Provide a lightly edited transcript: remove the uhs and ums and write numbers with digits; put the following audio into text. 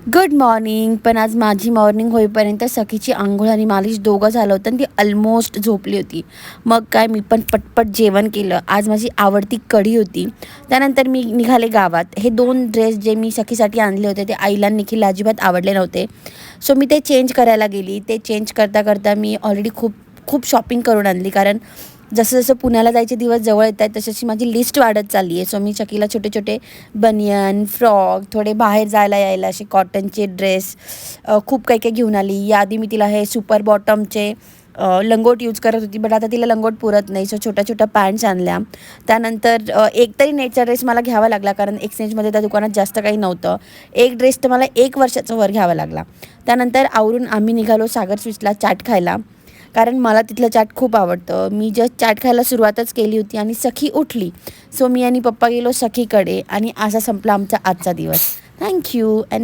Good morning. पण आज माझी मॉर्निंग होईपर्यंत सखीची अंघोळ आणि मालिश दोघं झालं होतं आणि ती ऑलमोस्ट झोपली होती. मग काय मी पण पटपट जेवण केलं. आज माझी आवडती कढी होती. त्यानंतर मी निघाले गावात. हे 2 ड्रेस जे मी सखीसाठी आणले होते ते आईला आणि निखिलला अजिबात आवडले नव्हते. सो मी ते चेंज करायला गेली. ते चेंज करता करता मी ऑलरेडी खूप खूप शॉपिंग करून आणली. कारण जसं जसं पुण्याला जायचे दिवस जवळ येत आहेत तशी माझी लिस्ट वाढत चालली आहे. सो मी सखीला छोटे छोटे बनियन, फ्रॉक, थोडे बाहेर जायला यायला असे कॉटनचे ड्रेस खूप काही काही घेऊन आली. याआधी मी तिला हे सुपर बॉटमचे लंगोट यूज करत होती, बट आता तिला लंगोट पुरत नाही. सो छोट्या छोट्या पॅन्ट्स आणल्या. त्यानंतर एक तरी नेटचा ड्रेस मला घ्यावा लागला, कारण एक्सचेंजमध्ये त्या दुकानात जास्त काही नव्हतं. एक ड्रेस तर मला 1 वर्षाचा वर घ्यावा लागला. त्यानंतर आवरून आम्ही निघालो सागर स्वीट्सला चाट खायला, कारण मला तिथलं चाट खूप आवडतं. मी जस्ट चाट खायला सुरुवातच केली होती आणि सखी उठली. सो मी आणि पप्पा गेलो सखीकडे आणि असा संपला आमचा आजचा दिवस. Thank you and